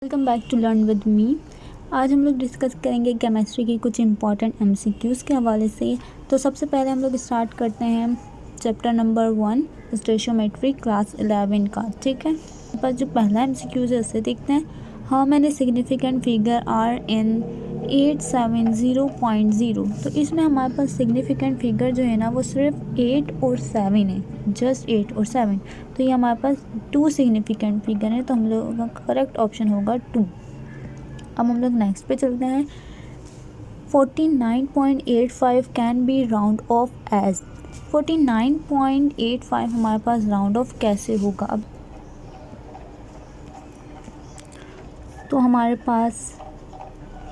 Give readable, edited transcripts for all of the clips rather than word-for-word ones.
Welcome back to learn with me. आज हम लोग डिस्कस करेंगे केमिस्ट्री की कुछ इंपॉर्टेंट एमसीक्यूज़ के हवाले से। तो सबसे पहले हम लोग स्टार्ट करते हैं चैप्टर नंबर 1 स्टोइचियोमेट्री क्लास 11 का। ठीक है, पर जो पहला एमसीक्यूज़ है उससे देखते हैं। How many significant figure are in 870.0। तो इसमें हमारे पास सिग्निफिकेंट फिगर जो है ना वो सिर्फ 8 और 7 है, जस्ट 8 और 7। तो ये हमारे पास 2 सिग्निफिकेंट फिगर है, तो हम लोगों का करेक्ट ऑप्शन होगा 2। अब हम लोग नेक्स्ट पे चलते हैं। 49.85 can be round off as. 49.85 हमारे पास राउंड ऑफ कैसे होगा। अब तो हमारे पास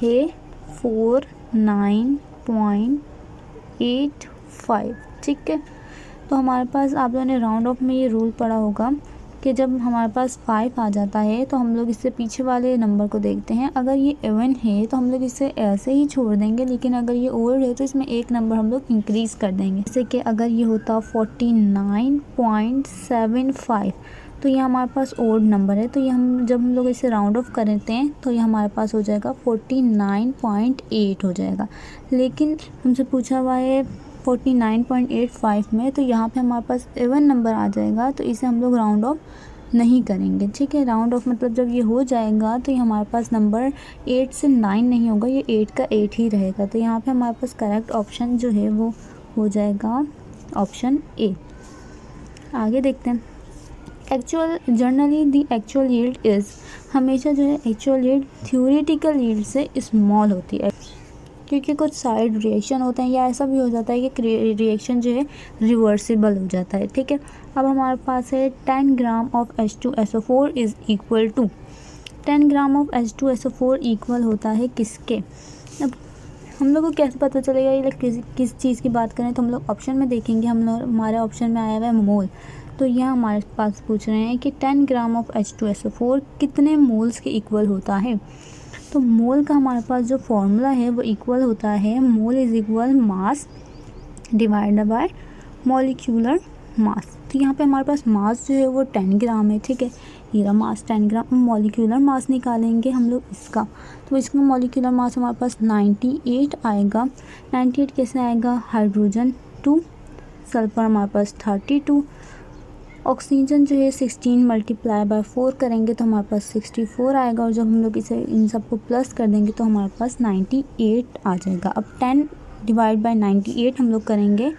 है 49.85। ठीक है, तो हमारे पास आप लोगों ने राउंड ऑफ में ये रूल पढ़ा होगा कि जब हमारे पास 5 आ जाता है तो हम लोग इससे पीछे वाले नंबर को देखते हैं। अगर ये इवन है तो हम लोग इसे ऐसे ही छोड़ देंगे, लेकिन अगर ये ओड है तो इसमें एक नंबर हम लोग इंक्रीज़ कर देंगे। जैसे कि अगर ये होता 49.75 तो ये हमारे पास ओड नंबर है, तो ये जब हम लोग इसे राउंड ऑफ करते हैं तो ये हमारे पास हो जाएगा 49.8 हो जाएगा। लेकिन हमसे पूछा हुआ है 49.85 में, तो यहाँ पे हमारे पास इवन नंबर आ जाएगा, तो इसे हम लोग राउंड ऑफ नहीं करेंगे। ठीक है, राउंड ऑफ मतलब जब ये हो जाएगा तो ये हमारे पास नंबर 8 से 9 नहीं होगा, ये 8 का 8 ही रहेगा। तो यहाँ पे हमारे पास करेक्ट ऑप्शन जो है वो हो जाएगा ऑप्शन ए। आगे देखते हैं। Actual generally the actual yield is, हमेशा जो है एक्चुअल यील्ड थ्योरेटिकल यील्ड से स्मॉल होती है, क्योंकि कुछ साइड रिएक्शन होते हैं, या ऐसा भी हो जाता है कि रिएक्शन जो है रिवर्सिबल हो जाता है। ठीक है, अब हमारे पास है 10 gram of H2SO4 is equal to 10 gram of H2SO4 equal होता है किसके। अब हम लोग को कैसे पता चलेगा ये किस चीज़ की बात करें, तो हम लोग ऑप्शन में देखेंगे। हम लोग हमारे ऑप्शन में आया हुआ है मोल, तो यहाँ हमारे पास पूछ रहे हैं कि 10 ग्राम ऑफ H2SO4 कितने मोल्स के इक्वल होता है। तो मोल का हमारे पास जो फॉर्मूला है वो इक्वल होता है mole is equal mass divided by molecular mass. तो यहाँ पे हमारे पास मास जो है वो 10 ग्राम है। ठीक है, ये मास 10 ग्राम। मॉलिक्यूलर मास निकालेंगे हम लोग इसका, तो इसका मॉलिक्यूलर मास हमारे पास 98 आएगा। 98 कैसे आएगा, हाइड्रोजन 2, सल्फर हमारे पास 32, ऑक्सीजन जो है 16 मल्टीप्लाई बाय 4 करेंगे तो हमारे पास 64 आएगा, और जब हम लोग इसे इन सबको प्लस कर देंगे तो हमारे पास 98 आ जाएगा। अब 10 डिवाइड बाय 98 हम लोग करेंगे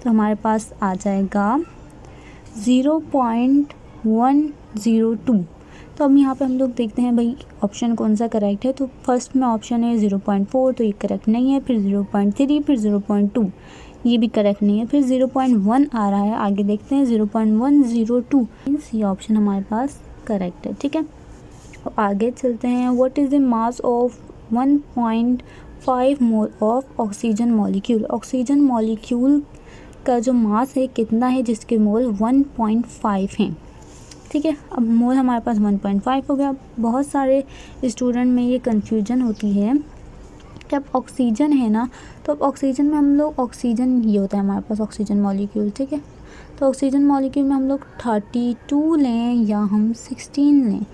तो हमारे पास आ जाएगा 0.102। तो अब यहाँ पे हम लोग देखते हैं भाई ऑप्शन कौन सा करेक्ट है। तो फर्स्ट में ऑप्शन है 0.4, तो ये करेक्ट नहीं है। फिर 0.3, फिर 0.2, ये भी करेक्ट नहीं है। फिर 0.1 आ रहा है, आगे देखते हैं 0.102, मीन्स ये ऑप्शन हमारे पास करेक्ट है। ठीक है, तो आगे चलते हैं। What is the mass of 1.5 mole of oxygen molecule. Oxygen molecule का जो मास है कितना है, जिसके मोल 1.5 हैं। ठीक है, अब मोल हमारे पास 1.5 हो गया। बहुत सारे स्टूडेंट में ये कन्फ्यूजन होती है कि अब ऑक्सीजन है ना, तो अब ऑक्सीजन में हम लोग ऑक्सीजन ये होता है हमारे पास ऑक्सीजन मॉलिक्यूल। ठीक है, तो ऑक्सीजन मॉलिक्यूल में हम लोग 32 लें या हम 16 लें।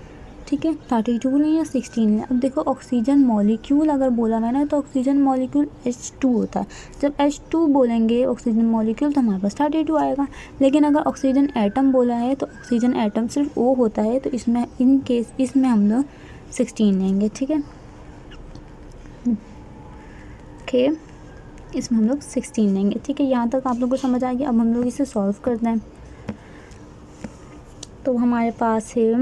ठीक है, 32 लें या 16 लें। अब देखो ऑक्सीजन मॉलिक्यूल अगर बोला मैंने तो ऑक्सीजन मॉलिक्यूल H2 होता है। जब H2 बोलेंगे ऑक्सीजन मॉलिक्यूल तो हमारे पास 32 आएगा। लेकिन अगर ऑक्सीजन एटम बोला है तो ऑक्सीजन एटम सिर्फ O होता है, तो इसमें इन केस इसमें हम लोग 16 लेंगे। ठीक है, ओके, इसमें हम लोग 16 लेंगे। ठीक है, यहाँ तक आप लोगों को समझ आ गया। अब हम लोग इसे सॉल्व करते हैं। तो हमारे पास है,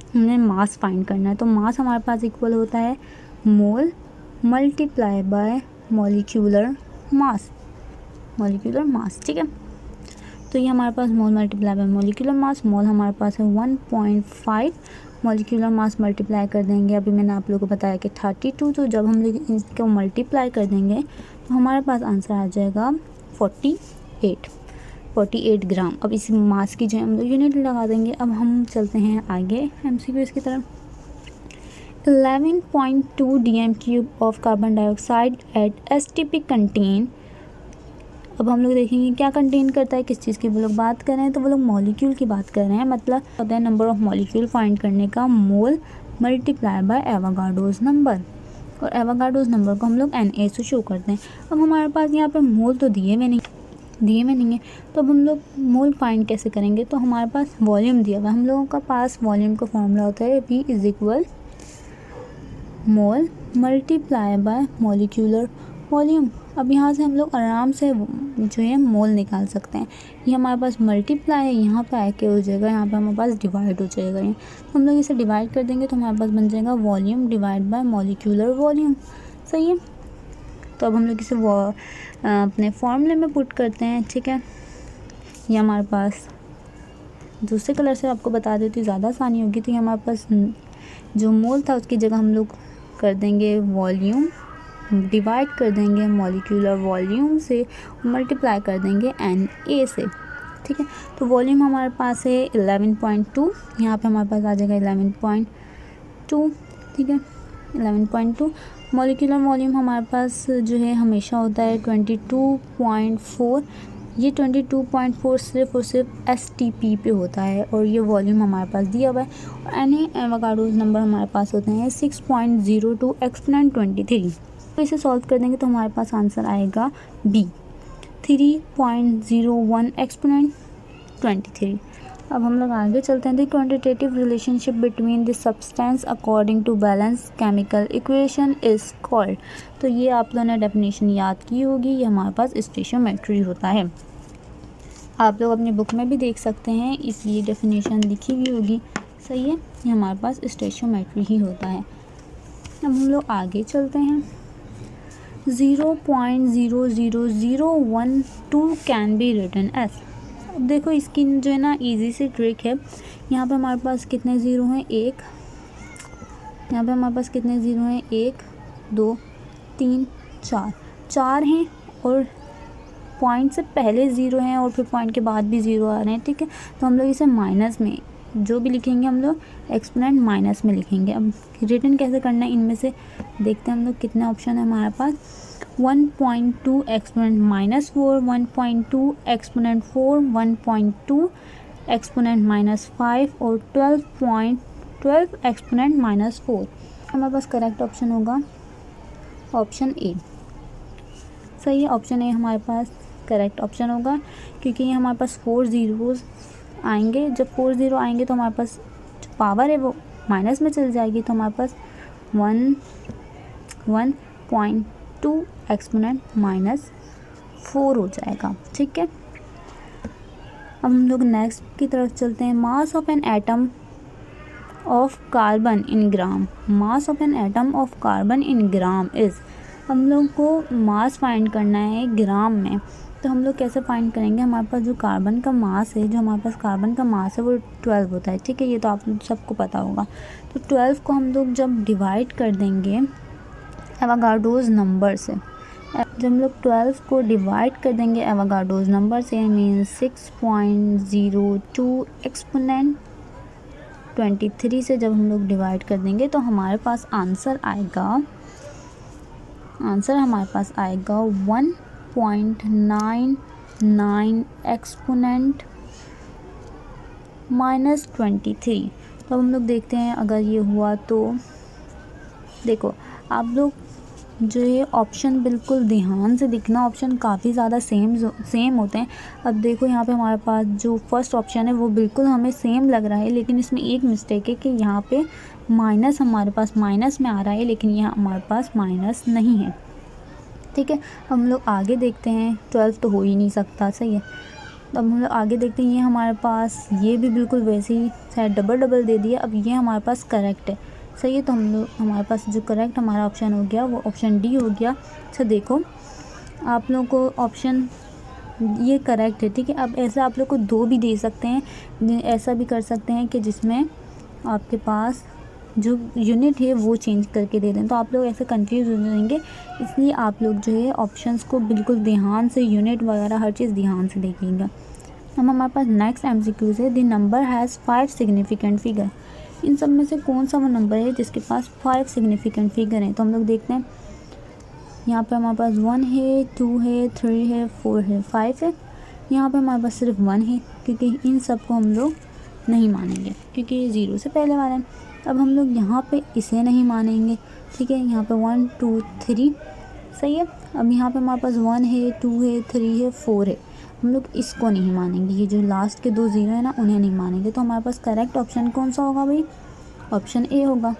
हमने मास फाइंड करना है, तो मास हमारे पास इक्वल होता है mole multiply by molecular mass, molecular mass. ठीक है, तो ये हमारे पास mole multiply by molecular mass, mole हमारे पास है 1.5, मॉलिक्यूलर मास मल्टीप्लाई कर देंगे। अभी मैंने आप लोगों को बताया कि 32, तो जब हम लोग इसको मल्टीप्लाई कर देंगे तो हमारे पास आंसर आ जाएगा 48 ग्राम। अब इसी मास की जो हम लोग यूनिट लगा देंगे। अब हम चलते हैं आगे एमसीक्यूज़ की तरफ। 11.2 dm³ of carbon dioxide eight STP contain अब हम लोग देखेंगे क्या कंटेन करता है, किस चीज़ की वो लोग बात कर रहे हैं। तो वो लोग मॉलिक्यूल की बात कर रहे हैं, मतलब होता है नंबर ऑफ मॉलिक्यूल फाइंड करने का मोल मल्टीप्लाई बाय एवोगाड्रोस नंबर, और एवोगाड्रोस नंबर को हम लोग Na से शो करते हैं। अब हमारे पास यहाँ पे मोल तो दिए हुए नहीं है, तो अब हम लोग मोल फाइंड कैसे करेंगे। तो हमारे पास वॉल्यूम दिया हुआ है, हम लोगों का पास वॉल्यूम का फॉर्मूला होता है V is equal mole multiply by molecular volume. अब यहाँ से हम लोग आराम से जो है मोल निकाल सकते हैं। ये हमारे पास मल्टीप्लाई है, यहाँ पे आके हो जाएगा, यहाँ पे हमारे पास डिवाइड हो जाएगा। ये हम लोग इसे डिवाइड कर देंगे तो हमारे पास बन जाएगा volume divide by molecular volume. सही है, तो अब हम लोग इसे अपने फॉर्मूले में पुट करते हैं। ठीक है, ये हमारे पास दूसरे कलर से आपको बता देती हूँ, ज़्यादा आसानी होगी। तो ये हमारे पास जो मोल था उसकी जगह हम लोग कर देंगे वॉल्यूम, डिवाइड कर देंगे मॉलिक्यूलर वॉल्यूम से, मल्टीप्लाई कर देंगे Na से। ठीक है, तो वॉल्यूम हमारे पास है 11.2, यहाँ पे हमारे पास आ जाएगा 11.2। ठीक है, 11.2। मॉलिक्यूलर वॉल्यूम हमारे पास जो है हमेशा होता है 22.4। ये 22.4 सिर्फ और सिर्फ STP पे होता है, और ये वॉल्यूम हमारे पास दिया हुआ है। और Na एवोगाड्रोस नंबर हमारे पास होते हैं 6.02 एक्सपोनेंट 23। तो इसे सॉल्व कर देंगे तो हमारे पास आंसर आएगा B 3.01 एक्सपोनेंट 23। अब हम लोग आगे चलते हैं। The quantitative relationship between the substance according to balance chemical equation is called. तो ये आप लोगों ने डेफिनेशन याद की होगी, ये हमारे पास स्टोइचियोमेट्री होता है। आप लोग अपनी बुक में भी देख सकते हैं, इसलिए डेफिनेशन लिखी हुई होगी। सही है, ये हमारे पास स्टोइचियोमेट्री ही होता है। अब हम लोग आगे चलते हैं। 0.00012 कैन बी रिटन एज। अब देखो इसकी जो है ना इजी सी ट्रिक है। यहाँ पे हमारे पास कितने ज़ीरो हैं, एक। यहाँ पे हमारे पास कितने ज़ीरो हैं, 1 2 3 4 हैं, और पॉइंट से पहले ज़ीरो हैं और फिर पॉइंट के बाद भी ज़ीरो आ रहे हैं। ठीक है, तो हम लोग इसे माइनस में जो भी लिखेंगे हम लोग एक्सपोनेंट माइनस में लिखेंगे। अब रिटर्न कैसे करना है, इनमें से देखते हैं हम लोग कितने ऑप्शन है हमारे पास। 1.2 एक्सपोनेंट -4, 1.2 एक्सपोनेंट 4, 1.2 एक्सपोनेंट -5 और 12 एक्सपोनेंट -4। हमारे पास करेक्ट ऑप्शन होगा ऑप्शन ए। सही है, ऑप्शन ए हमारे पास करेक्ट ऑप्शन होगा, क्योंकि ये हमारे पास 4 ज़ीरोज़ आएंगे। जब 4 ज़ीरो आएंगे तो हमारे पास जो पावर है वो माइनस में चल जाएगी, तो हमारे पास 1.2 एक्सपोनेंट -4 हो जाएगा। ठीक है, अब हम लोग नेक्स्ट की तरफ चलते हैं। Mass of an atom of carbon in gram. Mass of an atom of carbon in gram is. हम लोग को मास फाइंड करना है ग्राम में, तो हम लोग कैसे फाइंड करेंगे। हमारे पास जो कार्बन का मास है, जो हमारे पास कार्बन का मास है वो 12 होता है। ठीक है, ये तो आप सबको पता होगा। तो 12 को हम लोग जब डिवाइड कर देंगे एवोगाड्रोस नंबर से, जब हम लोग 12 को डिवाइड कर देंगे एवोगाड्रोस नंबर से, मीन 6.02 एक्सपोनेंट 23 से जब हम लोग डिवाइड कर देंगे तो हमारे पास आंसर हमारे पास आएगा 1.99 एक्सपोनेंट -23। तो अब हम लोग देखते हैं अगर ये हुआ तो। देखो आप लोग जो ये ऑप्शन बिल्कुल ध्यान से दिखना, ऑप्शन काफ़ी ज़्यादा सेम होते हैं। अब देखो यहाँ पे हमारे पास जो फर्स्ट ऑप्शन है वो बिल्कुल हमें सेम लग रहा है, लेकिन इसमें एक मिस्टेक है कि यहाँ पे माइनस हमारे पास माइनस में आ रहा है, लेकिन यहाँ हमारे पास माइनस नहीं है। ठीक है, हम लोग आगे देखते हैं। 12 तो हो ही नहीं सकता। सही है, अब हम लोग आगे देखते हैं। ये हमारे पास ये भी बिल्कुल वैसे ही शायद डबल दे दिया। अब ये हमारे पास करेक्ट है। सही है, तो हम लोग हमारे पास जो करेक्ट हमारा ऑप्शन हो गया वो ऑप्शन डी हो गया। अच्छा देखो आप लोगों को ऑप्शन ये करेक्ट है। ठीक है, अब ऐसा आप लोग को 2 भी दे सकते हैं, ऐसा भी कर सकते हैं कि जिसमें आपके पास जो यूनिट है वो चेंज करके दे दें, तो आप लोग ऐसे कंफ्यूज हो जाएंगे। इसलिए आप लोग जो है ऑप्शंस को बिल्कुल ध्यान से, यूनिट वगैरह हर चीज़ ध्यान से देखिएगा। अब हमारे पास नेक्स्ट MCQ है। The number has 5 significant figure. इन सब में से कौन सा वो नंबर है जिसके पास 5 सिग्निफिकेंट फिगर हैं। तो हम लोग देखते हैं यहाँ पे हमारे पास 1 है, 2 है, 3 है, 4 है, 5 है। यहाँ पे हमारे पास सिर्फ 1 है क्योंकि इन सब को हम लोग नहीं मानेंगे क्योंकि ये 0 से पहले वाला है। अब हम लोग यहाँ पे इसे नहीं मानेंगे, ठीक है। यहाँ पे 1 2 3 सही है। अब यहाँ पे हमारे पास 1 है, 2 है, 3 है, 4 है, हम लोग इसको नहीं मानेंगे। ये जो लास्ट के 2 0 है ना, उन्हें नहीं मानेंगे। तो हमारे पास करेक्ट ऑप्शन कौन सा होगा भाई? ऑप्शन ए होगा।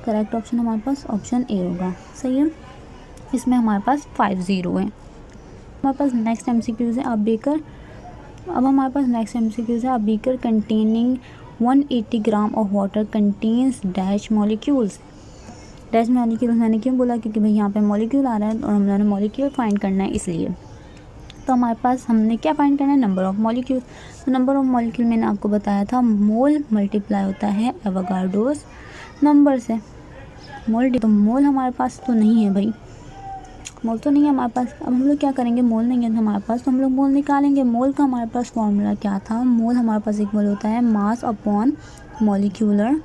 करेक्ट ऑप्शन हमारे पास ऑप्शन ए होगा, सही है। इसमें हमारे पास 5 0 है। हमारे पास नेक्स्ट MCQs है। अब हमारे पास नेक्स्ट MCQs है। A beaker containing 180 gram of water contains dash molecules. Dash molecules मैंने क्यों बोला? क्योंकि भाई यहाँ पे मॉलिक्यूल आ रहा है और हम लोगों ने मॉलिक्यूल फाइंड करना है इसलिए। तो हमारे पास हमने क्या फाइंड करना है? Number of molecule. तो नंबर ऑफ मॉलिक्यूल मैंने आपको बताया था मोल मल्टीप्लाई होता है एवोगाड्रोस नंबर से। तो मोल हमारे पास तो नहीं है भाई, मोल तो नहीं है हमारे पास। अब हम लोग क्या करेंगे? मोल नहीं है हमारे पास तो हम लोग मोल निकालेंगे। मोल का हमारे पास फॉर्मूला क्या था? मोल हमारे पास इक्वल होता है मास अपॉन मॉलिक्यूलर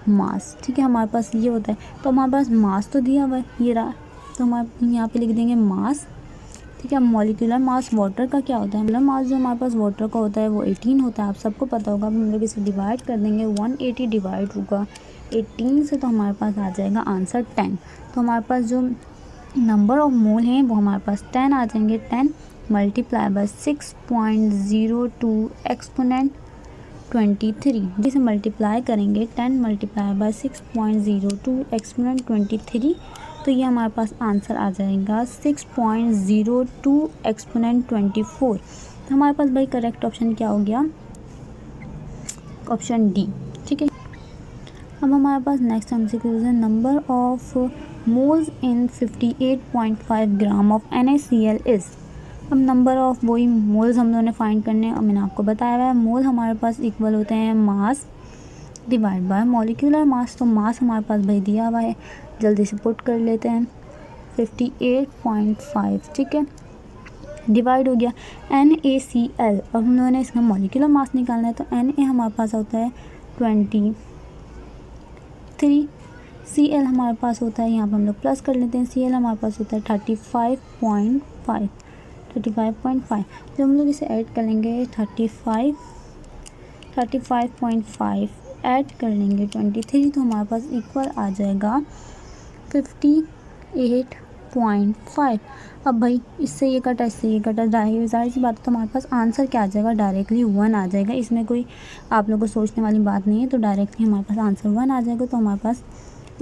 मास, ठीक है। हमारे पास ये होता है। तो हमारे पास मास तो दिया हुआ है, ये रहा। तो हमारे यहाँ पे लिख देंगे मास, ठीक है। मॉलिक्यूलर मास वाटर का क्या होता है? मॉलिक्यूलर मास जो हमारे पास वाटर का होता है वो 18 होता है, आप सबको पता होगा। हम लोग इसे डिवाइड कर देंगे, 180 डिवाइड होगा 18 से, तो हमारे पास आ जाएगा आंसर 10। तो हमारे पास जो नंबर ऑफ मोल हैं वो हमारे पास 10 आ जाएंगे। 10 मल्टीप्लाई बाय 6.02 एक्सपोनेंट 23, जिसे मल्टीप्लाई करेंगे 10 मल्टीप्लाई बाय 6.02 एक्सपोनेंट 23, तो ये हमारे पास आंसर आ जाएगा 6.02 एक्सपोनेंट 24। तो हमारे पास भाई करेक्ट ऑप्शन क्या हो गया? ऑप्शन डी, ठीक है। अब हमारे पास नेक्स्ट MCQ है। Number of moles in 58.5 gram of NaCl is. अब नंबर ऑफ वही मोल्स हम लोगों ने फाइंड करने और मैंने आपको बताया हुआ है मोल हमारे पास इक्वल होते हैं mass divide by molecular mass. तो मास हमारे पास भाई दिया हुआ है, जल्दी से पुट कर लेते हैं 58.5, ठीक है। डिवाइड हो गया NaCl। अब हम लोगों ने इसका मॉलिक्यूलर मास निकालना है तो Na हमारे पास होता है 23, Cl हमारे पास होता है, यहाँ पर हम लोग प्लस कर लेते हैं, Cl हमारे पास होता है 35.5। जब हम लोग इसे ऐड कर लेंगे 35.5 ऐड कर लेंगे 23, तो हमारे पास इक्वल आ जाएगा 58.5। अब भाई इससे ये कटा, इससे ये कटा, जाहिर सी बात है। तो हमारे पास आंसर क्या आ जाएगा? डायरेक्टली 1 आ जाएगा। इसमें कोई आप लोगों को सोचने वाली बात नहीं है। तो डायरेक्टली हमारे पास आंसर 1 आ जाएगा। तो हमारे पास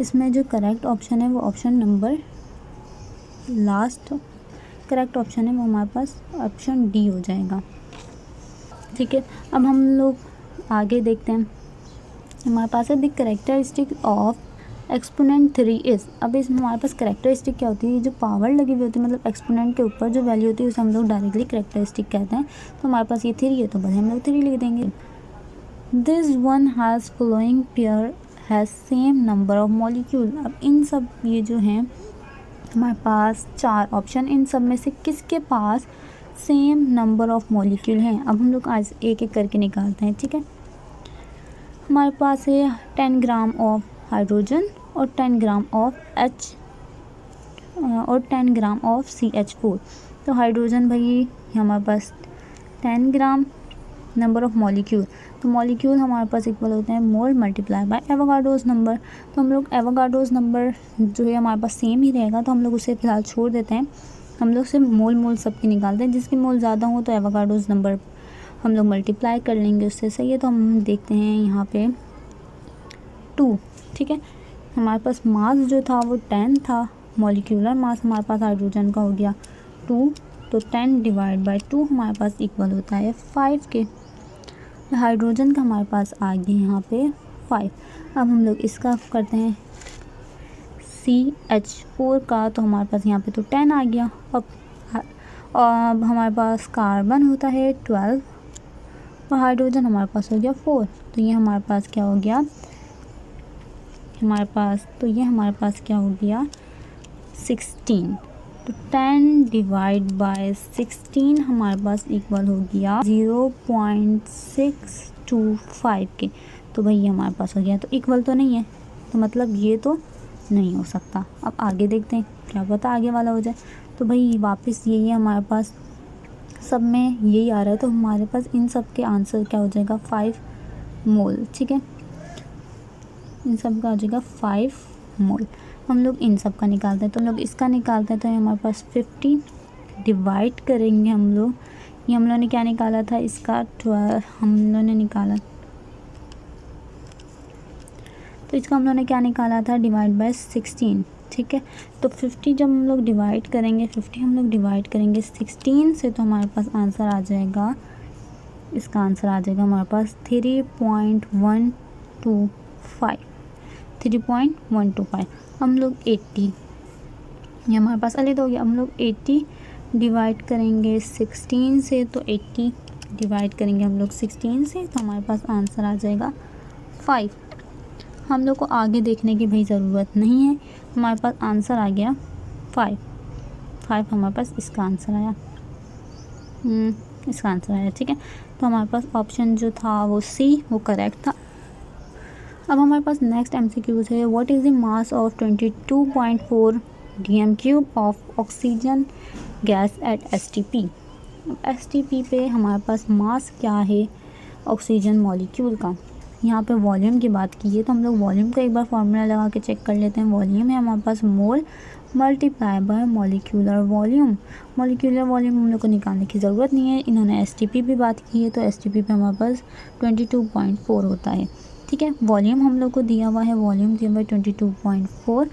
इसमें जो करेक्ट ऑप्शन है वो option number last correct option है वो हमारे पास ऑप्शन डी हो जाएगा, ठीक है। अब हम लोग आगे देखते हैं। हमारे पास है the characteristic of exponent 3 is. अब इसमें हमारे पास करेक्टरिस्टिक क्या होती है? जो पावर लगी हुई होती है, मतलब एक्सपोनेंट के ऊपर जो वैल्यू होती है उसे हम लोग डायरेक्टली करेक्टरिस्टिक कहते हैं। तो हमारे पास ये 3 है तो बस हम लोग 3 लिख देंगे। This one has following pair has same number of molecule. अब इन सब ये जो हैं हमारे पास 4 ऑप्शन, इन सब में से किसके पास सेम नंबर ऑफ मॉलिक्यूल हैं? अब हम लोग आज एक एक करके निकालते हैं, ठीक है। हमारे पास है 10 ग्राम ऑफ हाइड्रोजन और 10 ग्राम ऑफ और 10 ग्राम ऑफ CH4। तो हाइड्रोजन भाई हमारे पास 10 ग्राम, नंबर ऑफ मॉलिक्यूल, तो मॉलिक्यूल हमारे पास इक्वल होते हैं मोल मल्टीप्लाई बाय एवोगाड्रोस नंबर। तो हम लोग एवोगाड्रोस नंबर जो है हमारे पास सेम ही रहेगा, तो हम लोग उसे फिलहाल छोड़ देते हैं। हम लोग सिर्फ मोल सबके निकालते हैं, जिसकी मोल ज़्यादा हो तो एवोगाड्रोस नंबर हम लोग मल्टीप्लाई कर लेंगे उससे, सही है। तो हम देखते हैं यहाँ पे 2, ठीक है। हमारे पास मास जो था वो 10 था, मॉलिक्यूलर मास हमारे पास हाइड्रोजन का हो गया 2, तो 10 डिवाइड बाय 2 हमारे पास इक्वल होता है 5 के। हाइड्रोजन का हमारे पास आ गया यहाँ पे 5। अब हम लोग इसका करते हैं CH4 का, तो हमारे पास यहाँ पे तो 10 आ गया। अब हमारे पास कार्बन होता है 12 और हाइड्रोजन हमारे पास हो गया 4, तो ये हमारे पास क्या हो गया? ये हमारे पास क्या हो गया? 16। तो 10 डिवाइड बाय 16 हमारे पास इक्वल हो गया 0.625 के। तो भाई ये हमारे पास हो गया, तो इक्वल तो नहीं है, तो मतलब ये तो नहीं हो सकता। अब आगे देखते हैं, क्या पता आगे वाला हो जाए। तो भाई वापस यही है हमारे पास, सब में यही आ रहा है, तो हमारे पास इन सब के आंसर क्या हो जाएगा 5 मोल। ठीक है, इन सब का आ जाएगा 5 मोल। हम लोग इन सब का निकालते हैं, तो हम लोग इसका निकालते हैं, तो हमारे पास 50 डिवाइड करेंगे हम लोग। ये हम लोगों ने क्या निकाला था, इसका 12 हम लोगों ने निकाला, तो इसका हम लोगों ने क्या निकाला था, डिवाइड बाय 16। ठीक है, तो 50 जब हम लोग डिवाइड करेंगे, 50 हम लोग डिवाइड करेंगे 16 से, तो हमारे पास आंसर आ जाएगा, इसका आंसर आ जाएगा हमारे पास 3.125। 3.125 हम लोग 80, ये हमारे पास अलग हो गया। हम लोग 80 डिवाइड करेंगे 16 से, तो 80 डिवाइड करेंगे हम लोग 16 से, तो हमारे पास आंसर आ जाएगा 5। हम लोग को आगे देखने की भाई ज़रूरत नहीं है, हमारे पास आंसर आ गया 5। हमारे पास इसका आंसर आया, इसका आंसर आया। ठीक है, तो हमारे पास ऑप्शन जो था वो सी, वो करेक्ट था। अब हमारे पास नेक्स्ट MCQs है, what is the mass of 22.4 dm³ of oxygen gas at STP। STP पे हमारे पास मास क्या है ऑक्सीजन मॉलिक्यूल का। यहाँ पे वॉल्यूम की बात की है, तो हम लोग वॉल्यूम का एक बार फॉर्मूला लगा के चेक कर लेते हैं। वॉल्यूम है हमारे पास mole multiply by molecular volume. Molecular volume हम लोग को निकालने की ज़रूरत नहीं है, इन्होंने STP भी बात की है, तो STP पे हमारे पास 22.4 होता है। ठीक है, वॉल्यूम हम लोग को दिया हुआ है, वॉल्यूम दिया हुआ है 22.4।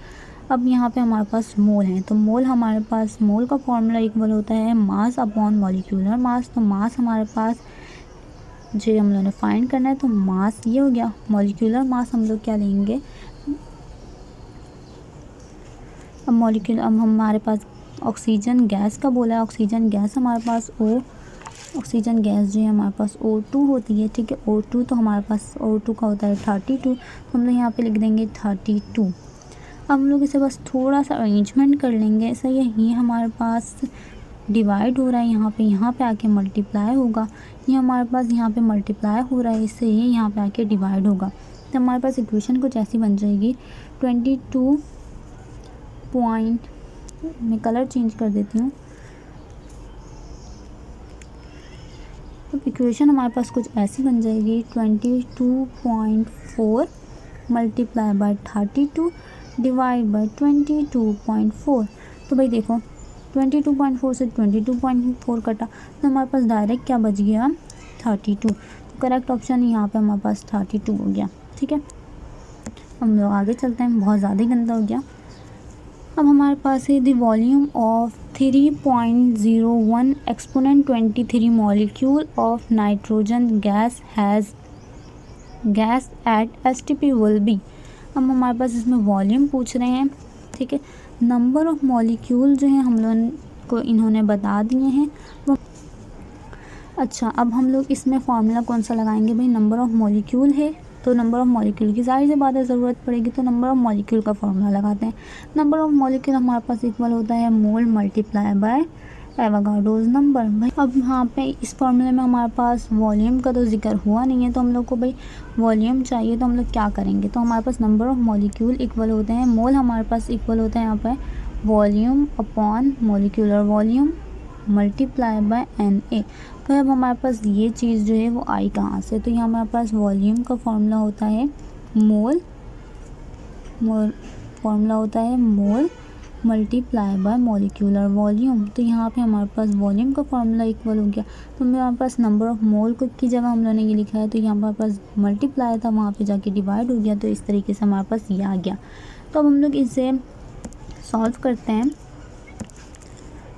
अब यहाँ पे हमारे पास मोल हैं, तो मोल हमारे पास, मोल का फॉर्मूला इक्वल होता है मास अपॉन मॉलिक्यूलर मास। तो मास हमारे पास जो हम लोगों ने फाइंड करना है, तो मास ये हो गया। मॉलिक्यूलर मास हम लोग क्या लेंगे, अब अब हमारे पास ऑक्सीजन गैस का बोला है, ऑक्सीजन गैस हमारे पास ऑक्सीजन गैस जो है हमारे पास O2 होती है। ठीक है, O2 तो हमारे पास O2 का होता है 32, तो हम लोग यहाँ पे लिख देंगे 32। अब हम लोग इसे बस थोड़ा सा अरेंजमेंट कर लेंगे, ऐसा ये हमारे पास डिवाइड हो रहा है, यहाँ पे आके मल्टीप्लाई होगा, ये हमारे पास यहाँ पे मल्टीप्लाई हो रहा है, इससे ये यहाँ पे आके डिवाइड होगा। तो हमारे पास इक्वेशन कुछ ऐसी बन जाएगी 22 मैं कलर चेंज कर देती हूँ। तो इक्वेशन हमारे पास कुछ ऐसी बन जाएगी 22.4 मल्टीप्लाई बाय 32 डिवाइड बाय 22.4। तो भाई देखो 22.4 से 22.4 कटा, तो हमारे पास डायरेक्ट क्या बच गया 32। तो करेक्ट ऑप्शन यहाँ पे हमारे पास 32 हो गया। ठीक है, हम लोग आगे चलते हैं, बहुत ज़्यादा गंदा हो गया। अब हमारे पास है the volume of 3.01 exponent 23 molecule of nitrogen gas at STP will be. अब हमारे पास इसमें वॉल्यूम पूछ रहे हैं। ठीक है, नंबर ऑफ मॉलिक्यूल जो है हम लोग को इन्होंने बता दिए हैं वो। अच्छा, अब हम लोग इसमें फार्मूला कौन सा लगाएंगे भाई, नंबर ऑफ मॉलिक्यूल है, तो नंबर ऑफ मॉलिक्यूल की ज़ाहिर सी बात है ज़रूरत पड़ेगी, तो नंबर ऑफ मॉलिक्यूल का फार्मूला लगाते हैं। नंबर ऑफ मॉलिक्यूल हमारे पास इक्वल होता है mole multiply bye Avogadro's number. भाई अब यहाँ पे इस फार्मूले में हमारे पास वॉल्यूम का तो जिक्र हुआ नहीं है, तो हम लोग को भाई वॉल्यूम चाहिए, तो हम लोग क्या करेंगे, तो हमारे पास नंबर ऑफ मॉलिक्यूल इक्वल होते हैं, मोल हमारे पास इक्वल होता है यहाँ पे volume upon molecular volume multiply by NA। तो अब हमारे पास ये चीज़ जो है वो आई कहाँ से, तो यहाँ हमारे पास वॉल्यूम का फॉर्मूला होता है mole multiply by molecular volume. तो यहाँ पे हमारे पास वॉल्यूम का फॉर्मूला इक्वल हो गया, तो हमारे पास नंबर ऑफ मोल को की जगह हम लोगों ने ये लिखा है, तो यहाँ हमारे पास मल्टीप्लाई था, वहाँ पे जाके डिवाइड हो गया, तो इस तरीके से हमारे पास ये आ गया। तो अब हम लोग इसे सॉल्व करते हैं।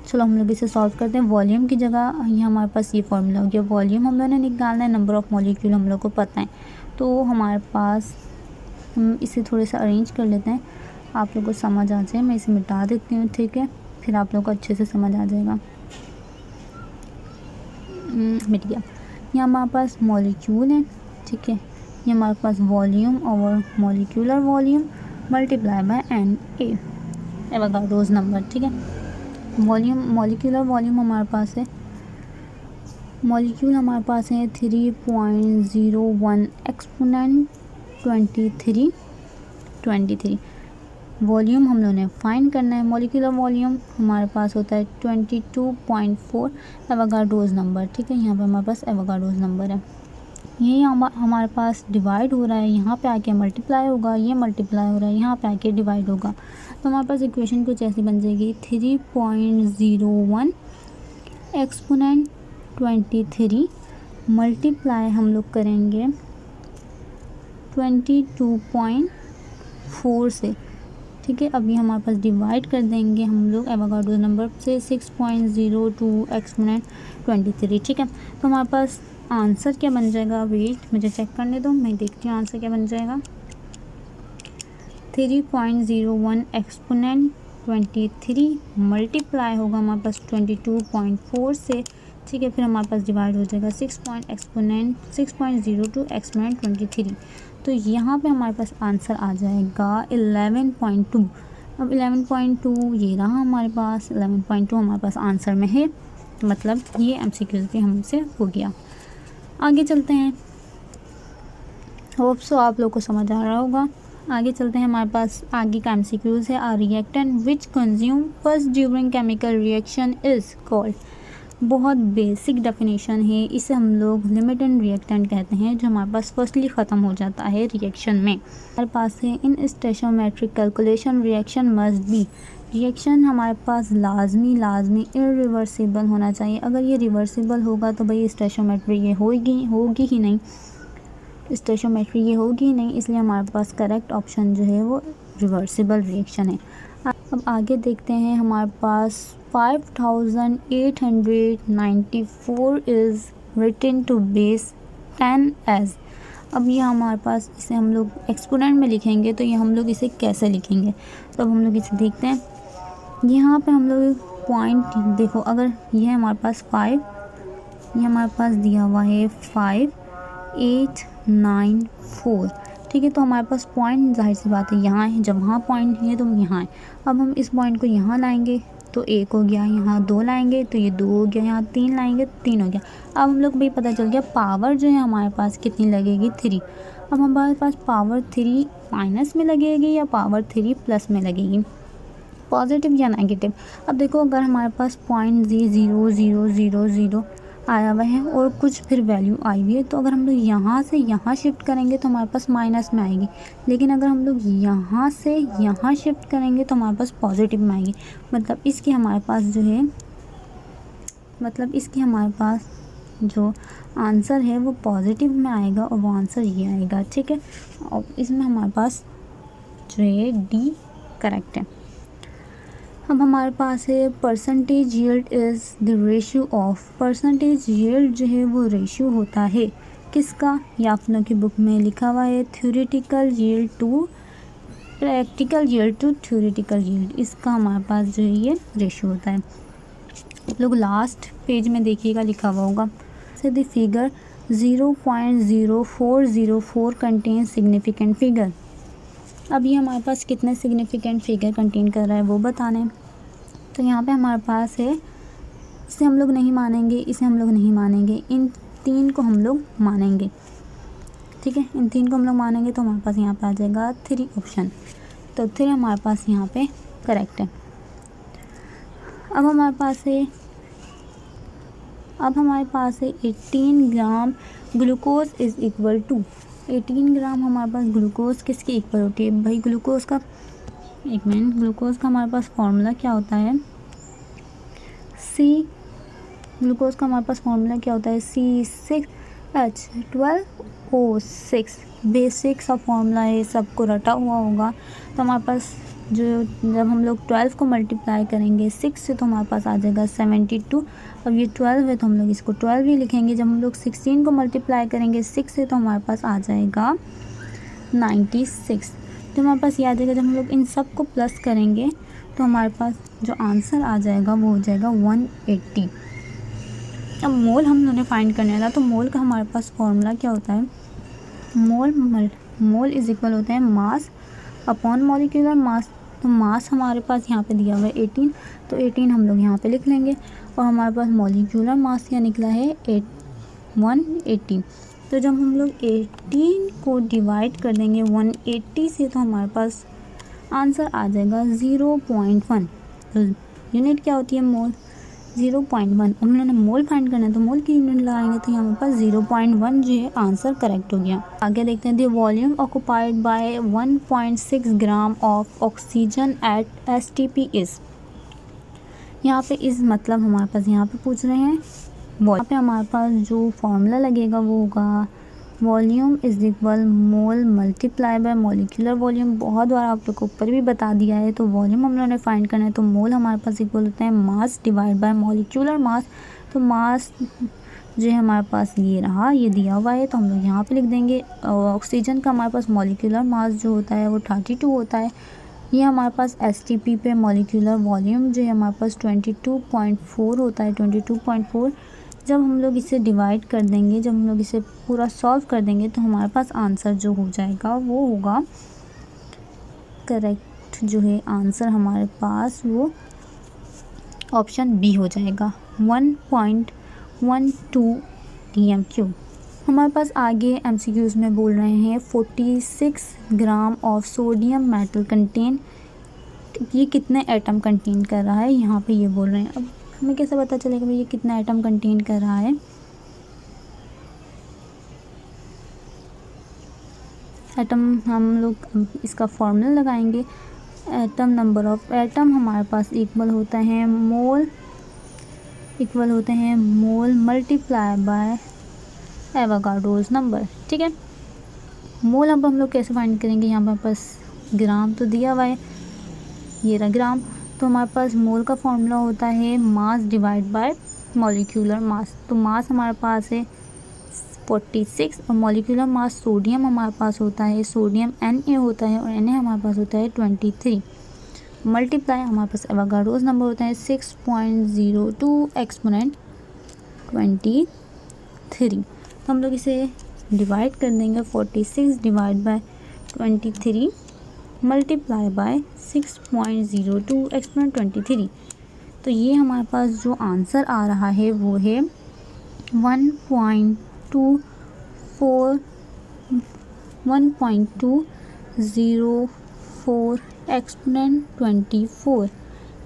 चलो हम लोग इसे सॉल्व करते हैं। वॉल्यूम की जगह ये हमारे पास ये फॉर्मूला हो गया, वॉल्यूम हम लोगों ने निकालना है, नंबर ऑफ मॉलिक्यूल हम लोग को पता है, तो हमारे पास हम इसे थोड़े सा अरेंज कर लेते हैं, आप लोग को समझ आ जाए। मैं इसे मिटा देती हूँ, ठीक है, फिर आप लोग को अच्छे से समझ आ जाएगा। मिट गया। ये हमारे पास मॉलिक्यूल है, ठीक है, ये हमारे पास वॉल्यूम और molecular volume multiply by NA Avogadro's number. ठीक है, वॉल्यूम मॉलिक्यूलर वॉल्यूम हमारे पास है, मॉलिक्यूल हमारे पास है 3.01 एक्सपोनेंट 23 वॉल्यूम हम लोगों ने फाइंड करना है। मॉलिक्यूलर वॉल्यूम हमारे पास होता है 22.4 एवोगाड्रोस नंबर, ठीक है। यहाँ पे हमारे पास एवोगाड्रोस नंबर है। ये हमारे पास डिवाइड हो रहा है, यहाँ पे आके मल्टीप्लाई होगा, ये मल्टीप्लाई हो रहा है, यहाँ पे आके डिवाइड होगा। तो हमारे पास इक्वेशन कुछ ऐसी बन जाएगी 3.01 एक्सपोनेंट 23 मल्टीप्लाई हम लोग करेंगे 22.4 से, ठीक है। अभी हमारे पास डिवाइड कर देंगे हम लोग एवोगाड्रो नंबर से 6.02 एक्सपोनेंट 23, ठीक है। तो हमारे पास आंसर क्या बन जाएगा, वेट मुझे चेक करने दो, मैं देखती हूँ आंसर क्या बन जाएगा। 3.01 एक्सपोनेंट 23 मल्टीप्लाई होगा हमारे पास 22.4 से, ठीक है। फिर हमारे पास डिवाइड हो जाएगा 6.02 एक्सपोनेंट 23। तो यहाँ पे हमारे पास आंसर आ जाएगा 11.2। अब 11.2 ये रहा हमारे पास, 11.2 हमारे पास आंसर में है, मतलब ये MCQ भी हमसे हो गया। आगे चलते हैं, होप सो आप लोग को समझ आ रहा होगा। आगे चलते हैं, हमारे पास आगे का MCQs है। A reactant which consume first during chemical reaction is called. बहुत बेसिक डेफिनेशन है, इसे हम लोग लिमिटेड रिएक्टेंट कहते हैं, जो हमारे पास फर्स्टली ख़त्म हो जाता है रिएक्शन में। हमारे पास है in stoichiometric calculation reaction must be. Reaction हमारे पास लाजमी इरिवर्सिबल होना चाहिए। अगर ये रिवर्सिबल होगा तो भाई स्टोइचियोमेट्री ये होगी ही नहीं, स्टोइचियोमेट्री ये होगी ही नहीं, इसलिए हमारे पास करेक्ट ऑप्शन जो है वो रिवर्सिबल रिएक्शन है। अब आगे देखते हैं, हमारे पास 5894 is written to base 10 as. अब ये हमारे पास, इसे हम लोग एक्सपोनेंट में लिखेंगे, तो ये हम लोग इसे कैसे लिखेंगे, तो अब हम लोग इसे देखते हैं। यहाँ पे हम लोग पॉइंट देखो, अगर ये हमारे पास 5, ये हमारे पास दिया हुआ है 5894, ठीक है। तो हमारे पास पॉइंट जाहिर सी बात है यहाँ है, जब वहाँ पॉइंट है तो यहाँ है। अब हम इस पॉइंट को यहाँ लाएंगे तो 1 हो गया, यहाँ 2 लाएंगे तो ये 2 हो गया, यहाँ 3 लाएंगे तो 3 हो गया। अब हम लोग भाई पता चल गया पावर जो है हमारे पास कितनी लगेगी, 3। अब हमारे पास पावर 3 माइनस में लगेगी या पावर 3 प्लस में लगेगी, पॉजिटिव या नेगेटिव। अब देखो, अगर हमारे पास 0.0000 आया हुआ है और कुछ फिर वैल्यू आई हुई है, तो अगर हम लोग यहाँ से यहाँ शिफ्ट करेंगे तो हमारे पास माइनस में आएगी, लेकिन अगर हम लोग यहाँ से यहाँ शिफ्ट करेंगे तो हमारे पास पॉजिटिव में आएगी। मतलब इसकी हमारे पास जो आंसर है वो पॉजिटिव में आएगा और वो आंसर ये आएगा, ठीक है। और इसमें हमारे पास जो है डी करेक्ट है। अब हमारे पास है percentage yield is the ratio of. Percentage yield जो है वो रेशियो होता है किसका, ये आप लोगों की बुक में लिखा हुआ है, theoretical yield to practical yield to theoretical yield. इसका हमारे पास जो है ये रेशियो होता है। आप लोग लास्ट पेज में देखिएगा, लिखा हुआ होगा से the figure 0.0404 contain significant figure. अब ये हमारे पास कितने सिग्निफिकेंट फिगर कंटेन कर रहा है वो बताना है। तो यहाँ पे हमारे पास है, इसे हम लोग नहीं मानेंगे, इसे हम लोग नहीं मानेंगे, इन 3 को हम लोग मानेंगे, ठीक है। इन 3 को हम लोग मानेंगे तो हमारे पास यहाँ पे आ जाएगा 3 ऑप्शन। तो 3 हमारे पास यहाँ पे करेक्ट है। अब हमारे पास है 18 gram glucose is equal to. 18 gram हमारे पास ग्लूकोज किसके इक्वल होती है भाई, ग्लूकोज का, एक मिनट, ग्लूकोज का हमारे पास फॉर्मूला क्या होता है, ग्लूकोज का हमारे पास फॉर्मूला क्या होता है, C6H12O6। बेसिक सा फॉर्मूला है, सबको रटा हुआ होगा। तो हमारे पास जब हम लोग 12 को मल्टीप्लाई करेंगे 6 से तो हमारे पास आ जाएगा 72। अब ये 12 है तो हम लोग इसको 12 ही लिखेंगे। जब हम लोग 16 को मल्टीप्लाई करेंगे 6 से तो हमारे पास आ जाएगा 96। तो हमारे पास ये आ जाएगा। जब हम लोग इन सब को प्लस करेंगे तो हमारे पास जो आंसर आ जाएगा वो हो जाएगा 180। अब मोल हम लोगों ने फाइंड करने था, तो मोल का हमारे पास फॉर्मूला क्या होता है, मोल इज इक्वल होता है मास अपॉन मॉलिक्यूलर मास। तो मास हमारे पास यहाँ पे दिया हुआ है 18, तो 18 हम लोग यहाँ पे लिख लेंगे और हमारे पास मॉलिक्यूलर मास क्या निकला है 180। तो जब हम लोग 18 को डिवाइड कर देंगे 180 से तो हमारे पास आंसर आ जाएगा 0.1। तो यूनिट क्या होती है? मोल। 0.1। अब उन्होंने मोल फाइंड करना है तो मोल की यूनिट लगाएंगे तो हमारे पास 0.1 जो है आंसर करेक्ट हो गया। आगे देखते हैं, the volume occupied by 1.6 gram of oxygen at STP is. यहाँ पे इस मतलब हमारे पास यहाँ पे पूछ रहे हैं यहाँ पे हमारे पास जो फॉर्मूला लगेगा वो होगा volume is equal mole multiply by molecular volume. बहुत बार आप लोग को ऊपर भी बता दिया है। तो वॉल्यूम हम लोगों ने फाइंड करना है तो मोल हमारे पास इक्वल होता है mass divide by molecular mass. तो मास जो है हमारे पास ये रहा, ये दिया हुआ है तो हम लोग यहाँ पे लिख देंगे। ऑक्सीजन का हमारे पास मॉलिक्यूलर मास जो होता है वो 32 होता है। ये हमारे पास STP पे मॉलिक्यूलर वॉल्यूम जो है हमारे पास 22.4 होता है, 22.4। जब हम लोग इसे डिवाइड कर देंगे, जब हम लोग इसे पूरा सॉल्व कर देंगे तो हमारे पास आंसर जो हो जाएगा वो होगा करेक्ट जो है आंसर हमारे पास वो ऑप्शन बी हो जाएगा 1.12 TM3। हमारे पास आगे MCQs में बोल रहे हैं 46 gram of sodium metal contain, ये कितने एटम कंटेन कर रहा है यहाँ पे ये बोल रहे हैं। अब हमें कैसे पता चलेगा भाई ये कितना एटम कंटेन कर रहा है? एटम हम लोग इसका फॉर्मूला लगाएंगे। एटम नंबर ऑफ एटम हमारे पास इक्वल होता है mole multiply bye Avogadro's number. ठीक है, मोल अब हम लोग कैसे फाइंड करेंगे? यहाँ पर पास ग्राम तो दिया हुआ है, ये रहा ग्राम। तो हमारे पास मोल का फॉर्मूला होता है mass divide by molecular mass. तो मास हमारे पास है 46 और मॉलिक्यूलर मास सोडियम हमारे पास होता है, सोडियम Na होता है और Na हमारे पास होता है 23। मल्टीप्लाई हमारे पास एवोगाड्रोस नंबर होता है 6.02 एक्सपोनेंट 23। तो हम लोग इसे डिवाइड कर देंगे 46 divide by 23 multiply by 6.02 exponent 23। तो ये हमारे पास जो आंसर आ रहा है वो है 1.204 एक्सपोनेंट 24।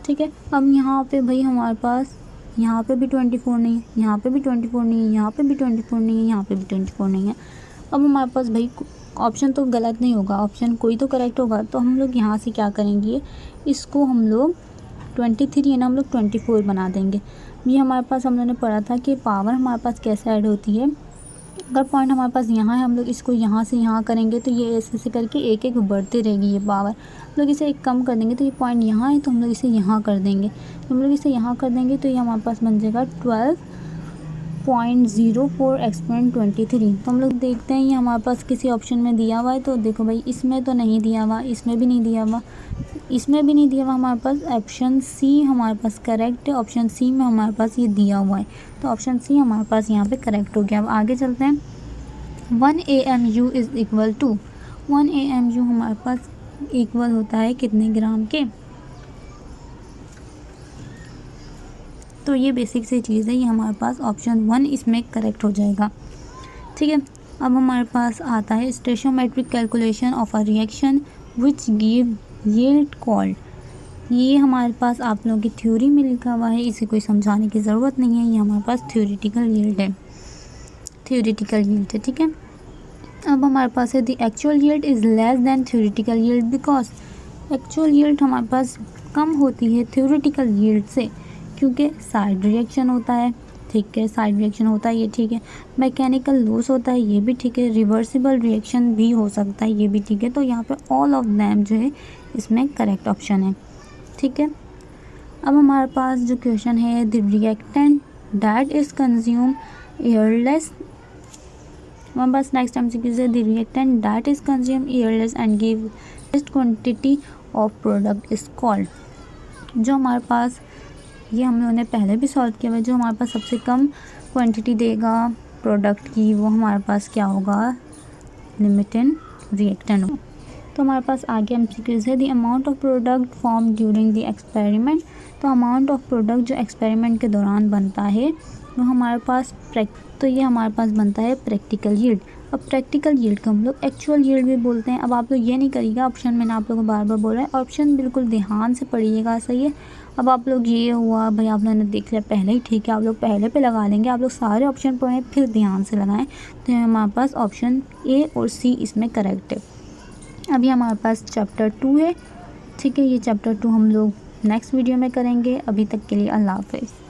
ठीक है, अब यहाँ पे भाई हमारे पास यहाँ पे भी 24 नहीं है, यहाँ पे भी 24 नहीं है, यहाँ पे भी 24 नहीं है, यहाँ पे भी 24 नहीं है। अब हमारे पास भाई ऑप्शन तो गलत नहीं होगा, ऑप्शन कोई तो करेक्ट होगा। तो हम लोग यहाँ से क्या करेंगे, इसको हम लोग 23 है ना, हम लोग 24 बना देंगे। ये हमारे पास हम लोगों ने पढ़ा था कि पावर हमारे पास कैसे ऐड होती है। अगर पॉइंट हमारे पास यहाँ है, हम लोग इसको यहाँ से यहाँ करेंगे तो ये ऐसे करके एक एक बढ़ती रहेगी ये पावर। हम लोग इसे एक कम कर देंगे तो ये पॉइंट यहाँ है तो हम लोग इसे यहाँ कर देंगे। तो हम लोग इसे यहाँ कर देंगे तो ये हमारे पास बन जाएगा 12.04 एक्सपोनेंट 23। तो हम लोग देखते हैं ये हमारे पास किसी ऑप्शन में दिया हुआ है। तो देखो भाई इसमें तो नहीं दिया हुआ, इसमें भी नहीं दिया हुआ, इसमें भी नहीं दिया हुआ। हमारे पास ऑप्शन सी हमारे पास करेक्ट है, ऑप्शन सी में हमारे पास ये दिया हुआ है तो ऑप्शन सी हमारे पास यहाँ पे करेक्ट हो गया। अब आगे चलते हैं। 1 AMU is equal to 1 AMU हमारे पास इक्वल होता है कितने ग्राम के? तो ये बेसिक सी चीज़ है, ये हमारे पास ऑप्शन 1 इसमें करेक्ट हो जाएगा। ठीक है, अब हमारे पास आता है stoichiometric calculation of a reaction which give yield called. ये हमारे पास आप लोगों की थ्योरी में लिखा हुआ है, इसे कोई समझाने की ज़रूरत नहीं है। ये हमारे पास थ्योरेटिकल यील्ड है, ठीक है। अब हमारे पास है the actual yield is less than theoretical yield because actual yield हमारे पास कम होती है थ्योरेटिकल यील्ड से, क्योंकि साइड रिएक्शन होता है। ठीक है, साइड रिएक्शन होता है ये ठीक है, मैकेनिकल लॉस होता है ये भी ठीक है, रिवर्सिबल रिएक्शन भी हो सकता है ये भी ठीक है। तो यहाँ पे ऑल ऑफ दैम जो है इसमें करेक्ट ऑप्शन है। ठीक है, अब हमारे पास जो क्वेश्चन है the reactant that is consume airless, हमारे पास नेक्स्ट एमसीक्यू है the reactant that is consume airless and give least quantity of product is called. जो हमारे पास ये हम लोगों ने पहले भी सॉल्व किया हुआ है, जो हमारे पास सबसे कम क्वांटिटी देगा प्रोडक्ट की वो हमारे पास क्या होगा, लिमिटेड रिएक्टेंट होगा। तो हमारे पास आगे MCQs है। The amount of product form during the experiment. तो अमाउंट ऑफ प्रोडक्ट जो एक्सपेरिमेंट के दौरान बनता है वो हमारे पास तो ये हमारे पास बनता है प्रैक्टिकल यील्ड। अब प्रैक्टिकल यील्ड को हम लोग एक्चुअल यील्ड भी बोलते हैं। अब आप लोग ये नहीं करिएगा, ऑप्शन मैंने आप लोगों को बार बार बोला है, ऑप्शन बिल्कुल ध्यान से पढ़िएगा, सही है। अब आप लोग ये हुआ भाई आप लोगों ने देख लिया पहले ही, ठीक है, आप लोग पहले पे लगा लेंगे। आप लोग सारे ऑप्शन पढ़ें फिर ध्यान से लगाएं। तो हमारे पास ऑप्शन ए और सी इसमें करेक्ट है। अभी हमारे पास चैप्टर 2 है, ठीक है। ये चैप्टर 2 हम लोग नेक्स्ट वीडियो में करेंगे। अभी तक के लिए अल्लाह हाफ़िज़।